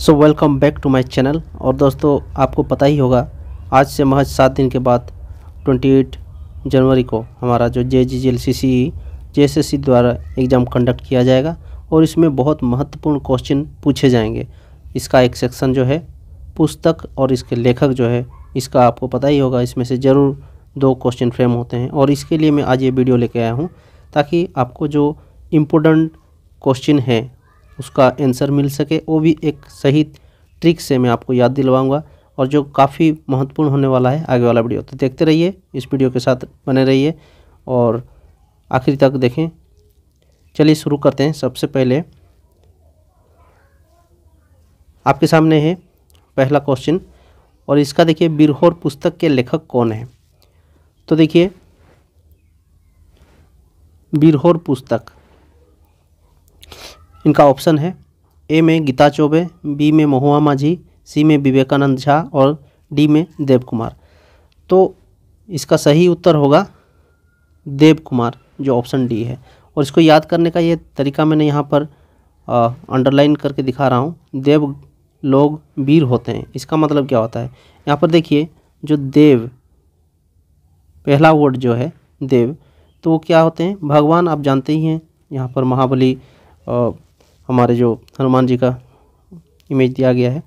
So welcome back to my channel. और दोस्तों, आपको पता ही होगा आज से महज 7 दिन के बाद 28 जनवरी को हमारा जो JGLCCE JSSC द्वारा एग्ज़ाम कंडक्ट किया जाएगा और इसमें बहुत महत्वपूर्ण क्वेश्चन पूछे जाएंगे। इसका एक सेक्शन जो है पुस्तक और इसके लेखक जो है, इसका आपको पता ही होगा, इसमें से ज़रूर 2 क्वेश्चन फ्रेम होते हैं। और इसके लिए मैं आज ये वीडियो लेके आया हूँ ताकि आपको जो इम्पोर्टेंट क्वेश्चन है उसका आंसर मिल सके, वो भी एक सही ट्रिक से मैं आपको याद दिलवाऊंगा और जो काफ़ी महत्वपूर्ण होने वाला है आगे वाला वीडियो। तो देखते रहिए, इस वीडियो के साथ बने रहिए और आखिर तक देखें। चलिए शुरू करते हैं। सबसे पहले आपके सामने है पहला क्वेश्चन और इसका देखिए, बिरहोर पुस्तक के लेखक कौन है। तो देखिए, बिरहोर पुस्तक, इनका ऑप्शन है ए में गीता चौबे, बी में महुआ माझी, सी में विवेकानंद झा और डी में देव कुमार। तो इसका सही उत्तर होगा देव कुमार, जो ऑप्शन डी है। और इसको याद करने का ये तरीका मैंने यहाँ पर अंडरलाइन करके दिखा रहा हूँ। देव लोग वीर होते हैं, इसका मतलब क्या होता है। यहाँ पर देखिए, जो देव, पहला वर्ड जो है देव, तो वो क्या होते हैं, भगवान। आप जानते ही हैं, यहाँ पर महाबली हमारे जो हनुमान जी का इमेज दिया गया है।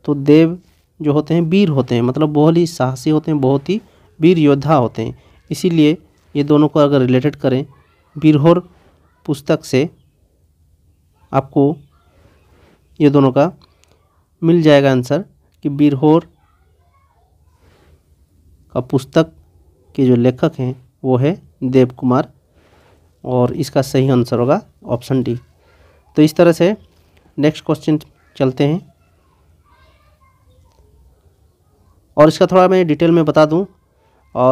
तो देव जो होते हैं वीर होते हैं, मतलब बहुत ही साहसी होते हैं, बहुत ही वीर योद्धा होते हैं। इसीलिए ये दोनों को अगर रिलेटेड करें बिरहोर पुस्तक से, आपको ये दोनों का मिल जाएगा आंसर कि बिरहोर का पुस्तक के जो लेखक हैं वो है देव कुमार, और इसका सही आंसर होगा ऑप्शन डी। तो इस तरह से नेक्स्ट क्वेश्चन चलते हैं और इसका थोड़ा मैं डिटेल में बता दूं।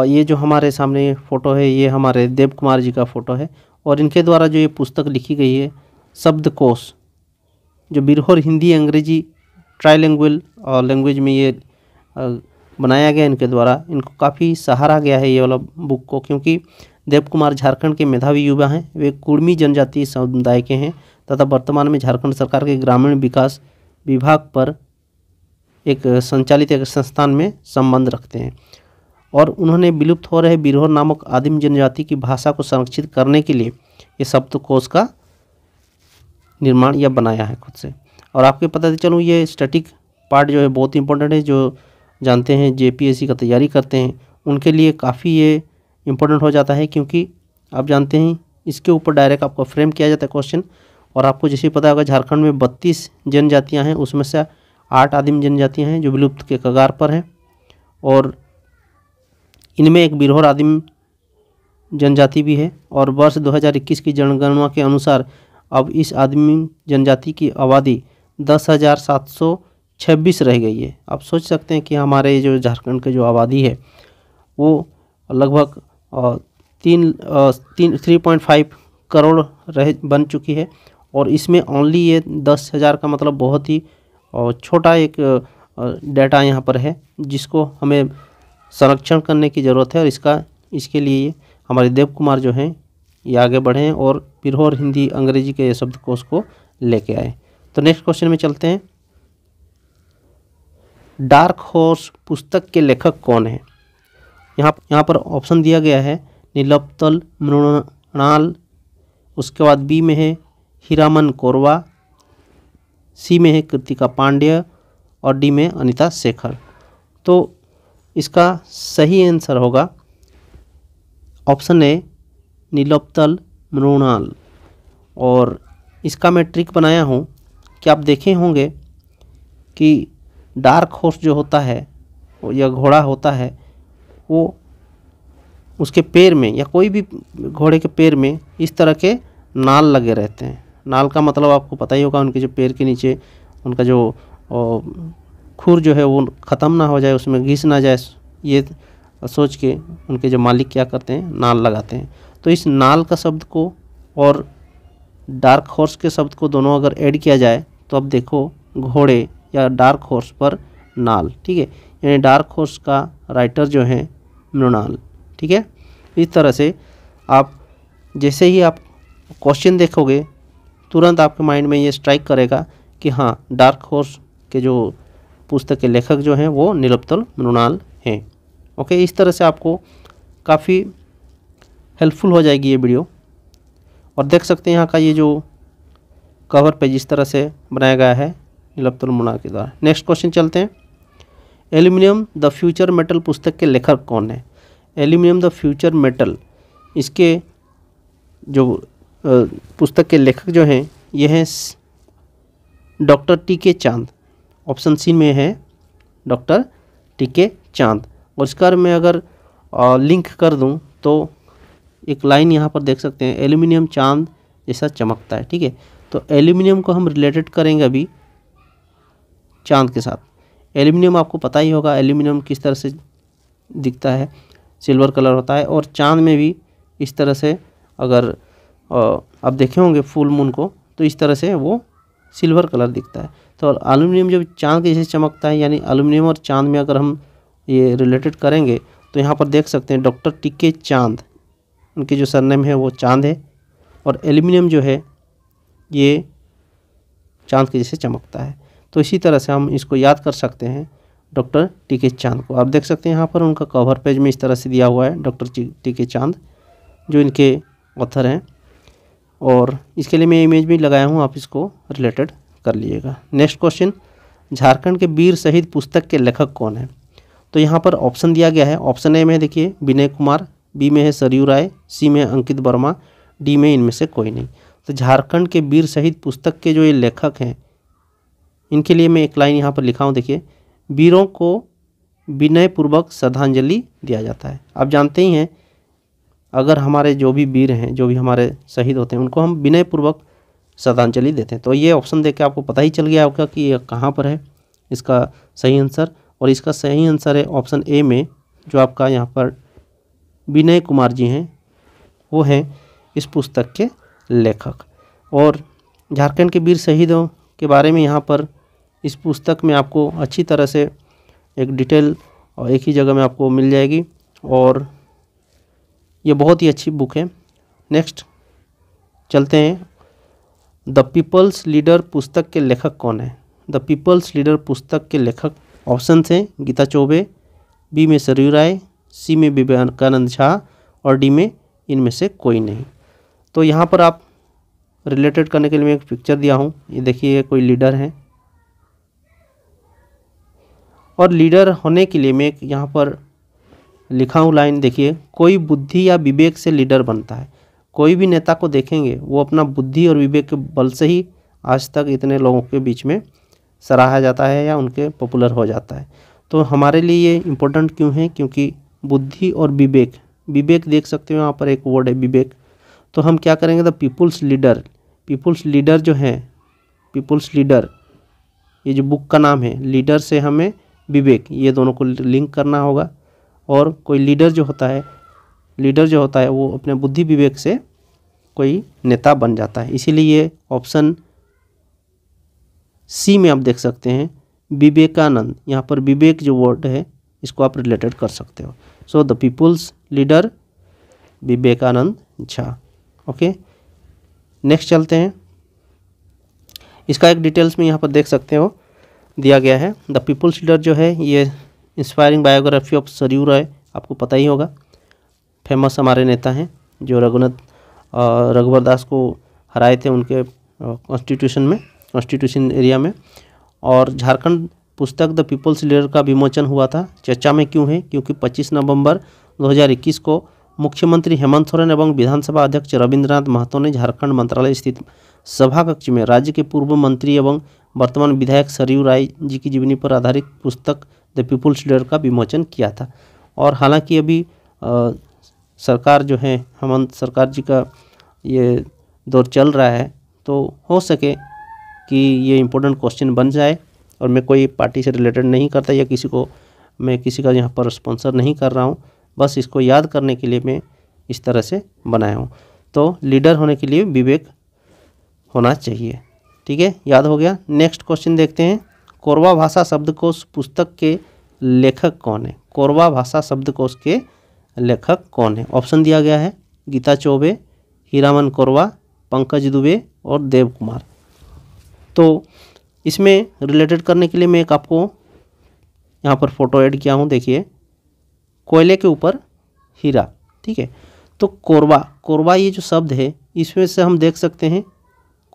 ये जो हमारे सामने फ़ोटो है, ये हमारे देव कुमार जी का फ़ोटो है और इनके द्वारा जो ये पुस्तक लिखी गई है, शब्दकोश, जो बिरहोर हिंदी अंग्रेजी ट्राइलिंगुअल लैंग्वेज में ये बनाया गया इनके द्वारा। इनको काफ़ी सहारा गया है ये वाला बुक को, क्योंकि देव कुमार झारखंड के मेधावी युवा हैं। वे कुर्मी जनजातीय समुदाय के हैं तथा वर्तमान में झारखंड सरकार के ग्रामीण विकास विभाग पर एक संचालित एक संस्थान में संबंध रखते हैं। और उन्होंने विलुप्त हो रहे बिरहोर नामक आदिम जनजाति की भाषा को संरक्षित करने के लिए ये शब्दकोश का निर्माण या बनाया है खुद से। और आपके पता चलूँ, ये स्टैटिक पार्ट जो है बहुत इंपॉर्टेंट है। जो जानते हैं JPSC का तैयारी करते हैं उनके लिए काफ़ी ये इम्पोर्टेंट हो जाता है, क्योंकि आप जानते हैं इसके ऊपर डायरेक्ट आपको फ्रेम किया जाता है क्वेश्चन। और आपको जैसे पता होगा, झारखंड में 32 जनजातियां हैं, उसमें से 8 आदिम जनजातियां हैं जो विलुप्त के कगार पर हैं। और इनमें एक बिरहोर आदिम जनजाति भी है। और वर्ष 2021 की जनगणना के अनुसार अब इस आदिम जनजाति की आबादी 10,726 रह गई है। आप सोच सकते हैं कि हमारे जो झारखंड की जो आबादी है वो लगभग 3.5 करोड़ बन चुकी है। और इसमें ओनली ये 10,000 का मतलब बहुत ही छोटा एक डाटा यहाँ पर है, जिसको हमें संरक्षण करने की ज़रूरत है। और इसके लिए हमारे देव कुमार जो हैं ये आगे बढ़े हैं और बिरहोर हिंदी अंग्रेजी के शब्दकोश को लेके आए। तो नेक्स्ट क्वेश्चन में चलते हैं। डार्क हॉर्स पुस्तक के लेखक कौन है। यहाँ पर ऑप्शन दिया गया है नीलोत्पल मृणाल, उसके बाद बी में है हीरामन कोरवा, सी में है कृतिका पांड्य और डी में अनीता शेखर। तो इसका सही आंसर होगा ऑप्शन ए नीलोत्पल मृणाल। और इसका मैं ट्रिक बनाया हूँ कि आप देखे होंगे कि डार्क हॉर्स जो होता है या घोड़ा होता है, वो उसके पैर में या कोई भी घोड़े के पैर में इस तरह के नाल लगे रहते हैं। नाल का मतलब आपको पता ही होगा, उनके जो पैर के नीचे उनका जो खुर जो है वो ख़त्म ना हो जाए, उसमें घिस ना जाए, ये सोच के उनके जो मालिक क्या करते हैं, नाल लगाते हैं। तो इस नाल का शब्द को और डार्क हॉर्स के शब्द को दोनों अगर ऐड किया जाए तो अब देखो, घोड़े या डार्क हॉर्स पर नाल, ठीक है, यानी डार्क हॉर्स का राइटर जो है मृणाल, ठीक है। इस तरह से आप जैसे ही आप क्वेश्चन देखोगे तुरंत आपके माइंड में ये स्ट्राइक करेगा कि हाँ, डार्क हॉर्स के जो पुस्तक के लेखक जो हैं वो नीलोत्पल मृणाल हैं। ओके, इस तरह से आपको काफ़ी हेल्पफुल हो जाएगी ये वीडियो। और देख सकते हैं यहाँ का ये जो कवर पेज इस तरह से बनाया गया है नीलोत्पल मृणाल के द्वारा। नेक्स्ट क्वेश्चन चलते हैं। एल्यूमिनियम द फ्यूचर मेटल पुस्तक के लेखक कौन है? एल्यूमिनियम द फ्यूचर मेटल, इसके जो पुस्तक के लेखक जो हैं ये हैं डॉक्टर टी.के. चांद। ऑप्शन सी में है डॉक्टर टी.के. चांद। और इसका मैं अगर लिंक कर दूं तो एक लाइन यहाँ पर देख सकते हैं, एल्यूमिनियम चांद जैसा चमकता है। ठीक है, तो एल्यूमिनियम को हम रिलेटेड करेंगे अभी चांद के साथ। एल्यूमिनियम आपको पता ही होगा एल्यूमिनियम किस तरह से दिखता है, सिल्वर कलर होता है। और चांद में भी इस तरह से अगर आप देखे होंगे फुल मून को तो इस तरह से वो सिल्वर कलर दिखता है। तो एल्यूमिनियम जब चांद के जैसे चमकता है, यानी एल्यूमिनियम और चांद में अगर हम ये रिलेटेड करेंगे तो यहाँ पर देख सकते हैं डॉक्टर टी.के. चांद, उनके जो सरनेम है वो चांद है। और एल्यूमिनियम जो है ये चांद के जैसे चमकता है। तो इसी तरह से हम इसको याद कर सकते हैं डॉक्टर टी.के. चांद को। आप देख सकते हैं यहाँ पर उनका कवर पेज में इस तरह से दिया हुआ है, डॉक्टर टी.के. चांद जो इनके ऑथर हैं। और इसके लिए मैं इमेज भी लगाया हूँ, आप इसको रिलेटेड कर लीजिएगा। नेक्स्ट क्वेश्चन, झारखंड के वीर शहीद पुस्तक के लेखक कौन है? तो यहाँ पर ऑप्शन दिया गया है। ऑप्शन ए में है देखिए विनय कुमार, बी में है सरयू राय, सी में है अंकित वर्मा, डी में इनमें से कोई नहीं। तो झारखंड के वीर शहीद पुस्तक के जो ये लेखक हैं इनके लिए मैं एक लाइन यहाँ पर लिखा हूँ, देखिए, वीरों को विनयपूर्वक श्रद्धांजलि दिया जाता है। आप जानते ही हैं अगर हमारे जो भी वीर हैं, जो भी हमारे शहीद होते हैं, उनको हम विनयपूर्वक श्रद्धांजलि देते हैं। तो ये ऑप्शन देख के आपको पता ही चल गया होगा कि ये कहाँ पर है इसका सही आंसर। और इसका सही आंसर है ऑप्शन ए में, जो आपका यहाँ पर विनय कुमार जी हैं वो हैं इस पुस्तक के लेखक। और झारखंड के वीर शहीदों के बारे में यहाँ पर इस पुस्तक में आपको अच्छी तरह से एक डिटेल और एक ही जगह में आपको मिल जाएगी। और ये बहुत ही अच्छी बुक है। नेक्स्ट चलते हैं, द पीपल्स लीडर पुस्तक के लेखक कौन है? द पीपल्स लीडर पुस्तक के लेखक ऑप्शन हैं गीता चौबे, बी में सरयू राय, सी में विवेकानंद झा और डी में इनमें से कोई नहीं। तो यहाँ पर आप रिलेटेड करने के लिए मैं एक पिक्चर दिया हूँ, ये देखिए कोई लीडर है। और लीडर होने के लिए मैं यहाँ पर लिखा हूँ लाइन, देखिए, कोई बुद्धि या विवेक से लीडर बनता है। कोई भी नेता को देखेंगे वो अपना बुद्धि और विवेक के बल से ही आज तक इतने लोगों के बीच में सराहा जाता है या उनके पॉपुलर हो जाता है। तो हमारे लिए ये इम्पोर्टेंट क्यों है? क्योंकि बुद्धि और विवेक, विवेक देख सकते हो यहाँ पर एक वर्ड है विवेक। तो हम क्या करेंगे, the people's leader, people's leader जो है, पीपुल्स लीडर ये जो बुक का नाम है, लीडर से हमें विवेक, ये दोनों को लिंक करना होगा। और कोई लीडर जो होता है, लीडर जो होता है वो अपने बुद्धि विवेक से कोई नेता बन जाता है। इसीलिए ऑप्शन सी में आप देख सकते हैं विवेकानंद, यहाँ पर विवेक जो वर्ड है इसको आप रिलेटेड कर सकते हो। So the people's leader Vivekananda Jha. Okay, next चलते हैं। इसका एक डिटेल्स में यहाँ पर देख सकते हो दिया गया है। द पीपुल्स लीडर जो है ये इंस्पायरिंग बायोग्राफी ऑफ सरयू राय, आपको पता ही होगा, फेमस हमारे नेता हैं जो रघुवर दास को हराए थे उनके कॉन्स्टिट्यूशन एरिया में। और झारखंड पुस्तक द पीपल्स लीडर का विमोचन हुआ था। चर्चा में क्यों है? क्योंकि 25 नवंबर 2021 को मुख्यमंत्री हेमंत सोरेन एवं विधानसभा अध्यक्ष रविंद्रनाथ महतो ने झारखंड मंत्रालय स्थित सभा कक्ष में राज्य के पूर्व मंत्री एवं वर्तमान विधायक सरयू राय जी की जीवनी पर आधारित पुस्तक द पीपुल्स लीडर का विमोचन किया था। और हालांकि अभी सरकार जो है, हेमंत सरकार जी का ये दौर चल रहा है, तो हो सके कि ये इम्पोर्टेंट क्वेश्चन बन जाए। और मैं कोई पार्टी से रिलेटेड नहीं करता या मैं किसी का यहाँ पर स्पॉन्सर नहीं कर रहा हूँ, बस इसको याद करने के लिए मैं इस तरह से बनाया हूँ। तो लीडर होने के लिए विवेक होना चाहिए। ठीक है, याद हो गया। नेक्स्ट क्वेश्चन देखते हैं, कोरवा भाषा शब्दकोश पुस्तक के लेखक कौन है? कोरवा भाषा शब्दकोश के लेखक कौन है? ऑप्शन दिया गया है गीता चौबे, हीरामन कोरवा, पंकज दुबे और देव कुमार। तो इसमें रिलेटेड करने के लिए मैं एक आपको यहाँ पर फोटो ऐड किया हूँ। देखिए, कोयले के ऊपर हीरा, ठीक है। तो कोरबा, कोरबा ये जो शब्द है इसमें से हम देख सकते हैं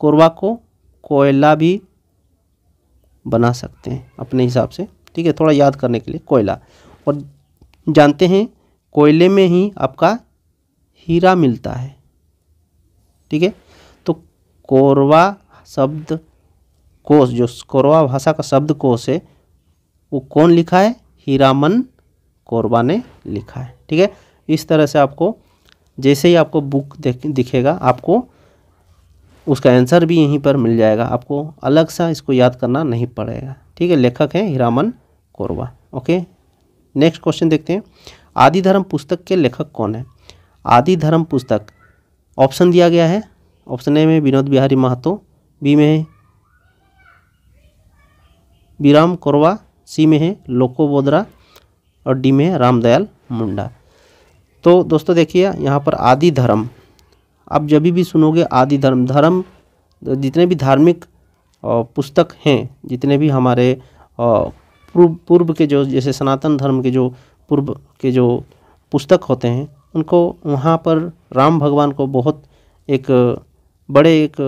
कोरबा को कोयला भी बना सकते हैं अपने हिसाब से, ठीक है, थोड़ा याद करने के लिए कोयला। और जानते हैं कोयले में ही आपका हीरा मिलता है, ठीक है। तो कोरबा शब्द कोश, जो कोरबा भाषा का शब्द कोश है, वो कौन लिखा है? हीरामन कोरबा ने लिखा है, ठीक है। इस तरह से आपको जैसे ही आपको बुक दिखेगा आपको उसका आंसर भी यहीं पर मिल जाएगा, आपको अलग सा इसको याद करना नहीं पड़ेगा, ठीक है। लेखक है Hiraman Korba. Okay, next question देखते हैं। आदि धर्म पुस्तक के लेखक कौन है? आदि धर्म पुस्तक, ऑप्शन दिया गया है। ऑप्शन ए में विनोद बिहारी महतो, बी में है बीराम कोरबा, सी में है लोको बोदरा और डी में है रामदयाल मुंडा। तो दोस्तों देखिए यहाँ पर आदि धर्म, आप जब भी सुनोगे आदि धर्म, धर्म जितने भी धार्मिक पुस्तक हैं, जितने भी हमारे पूर्व के जो जैसे सनातन धर्म के जो पूर्व के जो पुस्तक होते हैं उनको वहाँ पर राम भगवान को बहुत एक बड़े एक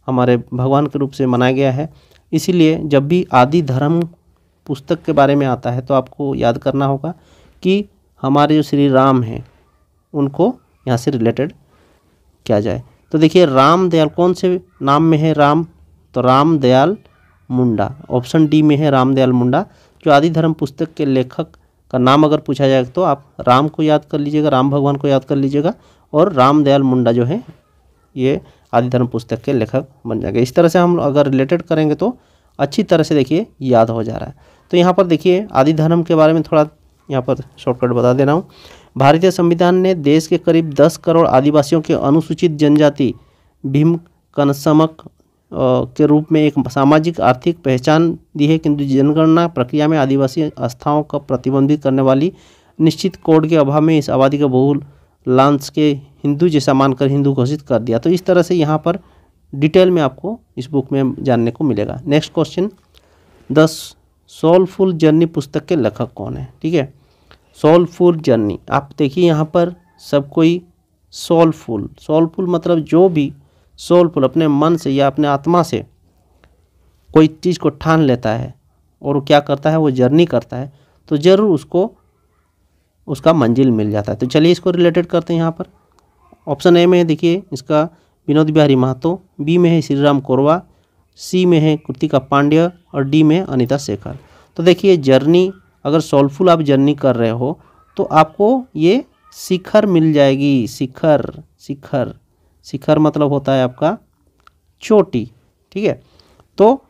हमारे भगवान के रूप से मनाया गया है। इसीलिए जब भी आदि धर्म पुस्तक के बारे में आता है तो आपको याद करना होगा कि हमारे जो श्री राम हैं उनको यहाँ से रिलेटेड किया जाए। तो देखिए रामदयाल कौन से नाम में है राम? तो रामदयाल मुंडा, ऑप्शन डी में है रामदयाल मुंडा। जो आदि धर्म पुस्तक के लेखक का नाम अगर पूछा जाए तो आप राम को याद कर लीजिएगा, राम भगवान को याद कर लीजिएगा और रामदयाल मुंडा जो है ये आदि धर्म पुस्तक के लेखक बन जाएंगे। इस तरह से हम अगर रिलेटेड करेंगे तो अच्छी तरह से देखिए याद हो जा रहा है। तो यहाँ पर देखिए आदि धर्म के बारे में थोड़ा यहाँ पर शॉर्टकट बता दे रहा हूँ। भारतीय संविधान ने देश के करीब 10 करोड़ आदिवासियों के अनुसूचित जनजाति भीम कनसमक के रूप में एक सामाजिक आर्थिक पहचान दी है, किंतु जनगणना प्रक्रिया में आदिवासी आस्थाओं का प्रतिबंधित करने वाली निश्चित कोड के अभाव में इस आबादी का बहुलांश के हिंदू जैसा मानकर हिंदू घोषित कर दिया। तो इस तरह से यहाँ पर डिटेल में आपको इस बुक में जानने को मिलेगा। Next question, the soulful journey पुस्तक के लेखक कौन है? ठीक है, सोलफुल जर्नी, आप देखिए यहाँ पर सब कोई सोलफुल, सोलफुल मतलब जो भी सोलफुल अपने मन से या अपने आत्मा से कोई चीज़ को ठान लेता है और वो क्या करता है, वो जर्नी करता है तो ज़रूर उसको उसका मंजिल मिल जाता है। तो चलिए इसको रिलेटेड करते हैं। यहाँ पर ऑप्शन ए में देखिए इसका विनोद बिहारी महतो, बी में है श्री राम कोरबा, सी में है कृतिका पांड्य और डी में अनीता शेखर। तो देखिए जर्नी, अगर सोलफुल आप जर्नी कर रहे हो तो आपको ये शिखर मिल जाएगी। शिखर, शिखर, शिखर मतलब होता है आपका चोटी, ठीक है। तो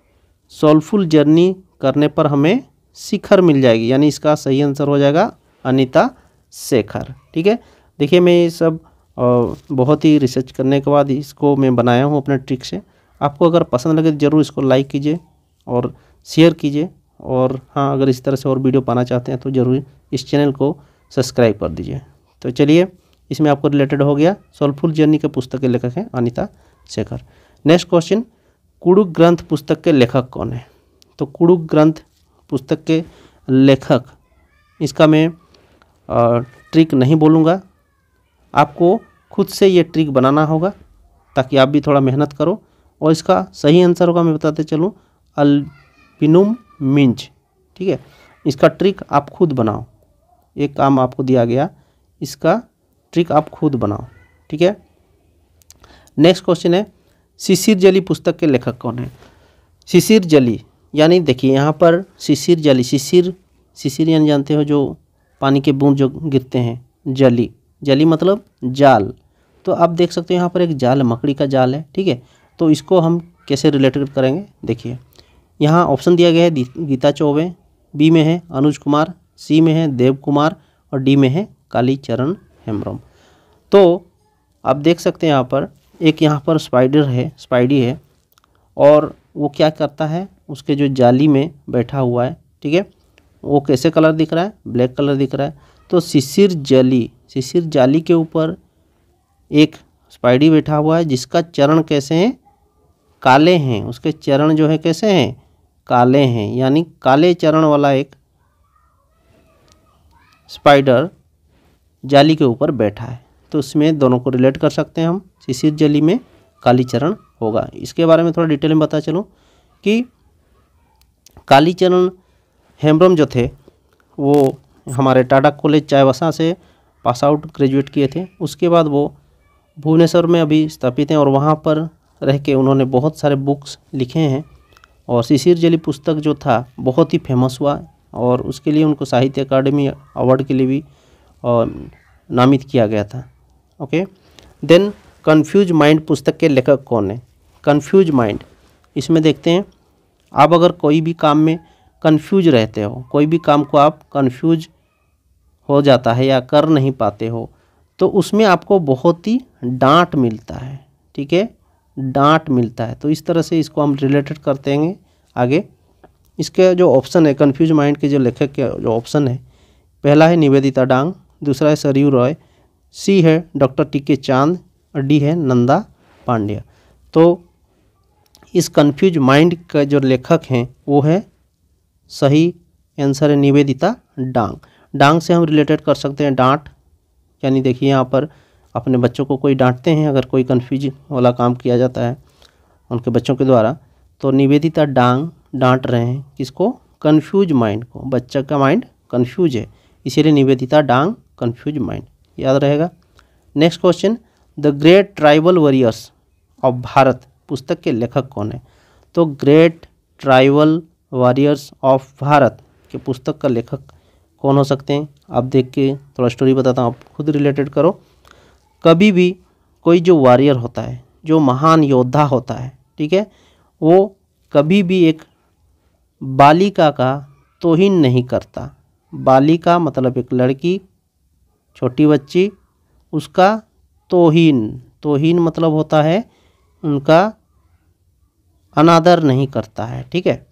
सोलफुल जर्नी करने पर हमें शिखर मिल जाएगी, यानी इसका सही आंसर हो जाएगा अनीता शेखर, ठीक है। देखिए मैं ये सब बहुत ही रिसर्च करने के बाद इसको मैं बनाया हूँ अपने ट्रिक से। आपको अगर पसंद लगे तो ज़रूर इसको लाइक कीजिए और शेयर कीजिए, और हाँ अगर इस तरह से और वीडियो पाना चाहते हैं तो ज़रूर इस चैनल को सब्सक्राइब कर दीजिए। तो चलिए इसमें आपको रिलेटेड हो गया। सोलफुल जर्नी के पुस्तक के लेखक हैं अनीता शेखर। नेक्स्ट क्वेश्चन, कुडुख ग्रंथ पुस्तक के लेखक कौन है? तो कुडुख ग्रंथ पुस्तक के लेखक, इसका मैं ट्रिक नहीं बोलूँगा, आपको खुद से ये ट्रिक बनाना होगा ताकि आप भी थोड़ा मेहनत करो। और इसका सही आंसर होगा, मैं बताते चलूँ, अल्पिनुम मिंच, ठीक है। इसका ट्रिक आप खुद बनाओ, एक काम आपको दिया गया, इसका ट्रिक आप खुद बनाओ, ठीक है। नेक्स्ट क्वेश्चन है, शिशिर जली पुस्तक के लेखक कौन है? शिशिर जली यानी देखिए यहाँ पर शिशिर जली, शिशिर, शिशिर यानी जानते हो जो पानी के बूंद जो गिरते हैं, जली, जली मतलब जाल। तो आप देख सकते हो यहाँ पर एक जाल, मकड़ी का जाल है, ठीक है। तो इसको हम कैसे रिलेटेड करेंगे, देखिए यहाँ ऑप्शन दिया गया है गीता चौबे, बी में है अनुज कुमार, सी में है देव कुमार और डी में है कालीचरण हेम्ब्रम। तो आप देख सकते हैं यहाँ पर एक यहाँ पर स्पाइडर है, स्पाइडी है, और वो क्या करता है, उसके जो जाली में बैठा हुआ है, ठीक है, वो कैसे कलर दिख रहा है, ब्लैक कलर दिख रहा है। तो शिशिर जली, शिशिर जाली के ऊपर एक स्पाइडी बैठा हुआ है जिसका चरण कैसे हैं, काले हैं, उसके चरण जो है कैसे हैं, काले हैं, यानी काले चरण वाला एक स्पाइडर जाली के ऊपर बैठा है। तो उसमें दोनों को रिलेट कर सकते हैं हम, शिशिर जाली में कालीचरण होगा। इसके बारे में थोड़ा डिटेल में बता चलूँ कि कालीचरण हेम्ब्रम जो थे वो हमारे टाटा कॉलेज चाईबासा से पास आउट ग्रेजुएट किए थे। उसके बाद वो भुवनेश्वर में अभी स्थापित हैं और वहाँ पर रह के उन्होंने बहुत सारे बुक्स लिखे हैं। और शिशिर जाली पुस्तक जो था बहुत ही फेमस हुआ और उसके लिए उनको साहित्य अकादमी अवार्ड के लिए भी नामित किया गया था। ओके, देन कन्फ्यूज माइंड पुस्तक के लेखक कौन है? कन्फ्यूज माइंड, इसमें देखते हैं आप अगर कोई भी काम में कन्फ्यूज रहते हो, कोई भी काम को आप कन्फ्यूज हो जाता है या कर नहीं पाते हो, तो उसमें आपको बहुत ही डांट मिलता है। ठीक है, डांट मिलता है। तो इस तरह से इसको हम रिलेटेड करते हैं आगे। इसके जो ऑप्शन है कन्फ्यूज माइंड के जो लेखक के जो ऑप्शन है, पहला है निवेदिता डांग, दूसरा है सरयू रॉय, सी है डॉक्टर टी.के. चांद और डी है नंदा पांड्या। तो इस कन्फ्यूज माइंड का जो लेखक हैं वो है, सही आंसर है निवेदिता डांग। डांग से हम रिलेटेड कर सकते हैं डांट, यानी देखिए यहाँ पर अपने बच्चों को कोई डांटते हैं अगर कोई कन्फ्यूज वाला काम किया जाता है उनके बच्चों के द्वारा, तो निवेदिता डांग डांट रहे हैं किसको? कन्फ्यूज माइंड को। बच्चा का माइंड कन्फ्यूज है, इसीलिए निवेदिता डांग कन्फ्यूज माइंड, याद रहेगा। Next question, the great tribal warriors of Bharat पुस्तक के लेखक कौन है? तो great tribal warriors of Bharat के पुस्तक का लेखक कौन हो सकते हैं? आप देख के थोड़ा स्टोरी बताता हूँ, आप खुद रिलेटेड करो। कभी भी कोई जो वॉरियर होता है, जो महान योद्धा होता है, ठीक है, वो कभी भी एक बालिका का तौहीन नहीं करता। बालिका मतलब एक लड़की, छोटी बच्ची, उसका तौहीन मतलब होता है उनका अनादर नहीं करता है। ठीक है,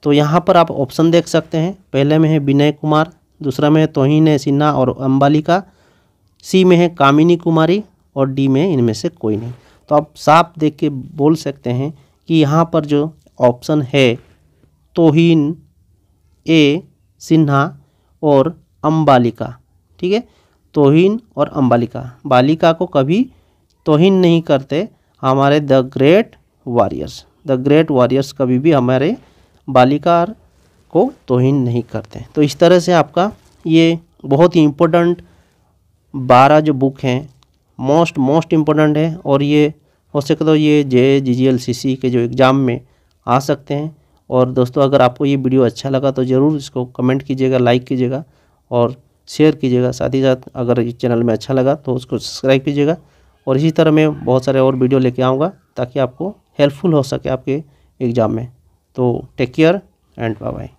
तो यहाँ पर आप ऑप्शन देख सकते हैं, पहले में है विनय कुमार, दूसरा में है तौहीन सिन्हा और अंबालिका, सी में है कामिनी कुमारी और डी में इनमें से कोई नहीं। तो आप साफ देख के बोल सकते हैं कि यहाँ पर जो ऑप्शन है तौहीन सिन्हा और अंबालिका, ठीक है, तौहीन और अंबालिका, बालिका को कभी तौहीन नहीं करते हमारे the great warriors. The great warriors कभी भी हमारे बालिका को तौहीन नहीं करते। तो इस तरह से आपका ये बहुत ही इम्पोर्टेंट 12 जो बुक हैं मोस्ट इम्पोर्टेंट है और ये हो सके तो ये JGLCC के जो एग्ज़ाम में आ सकते हैं। और दोस्तों अगर आपको ये वीडियो अच्छा लगा तो ज़रूर इसको कमेंट कीजिएगा, लाइक कीजिएगा और शेयर कीजिएगा। साथ ही साथ अगर इस चैनल में अच्छा लगा तो उसको सब्सक्राइब कीजिएगा। और इसी तरह मैं बहुत सारे और वीडियो लेके आऊँगा ताकि आपको हेल्पफुल हो सके आपके एग्ज़ाम में। तो take care and bye bye.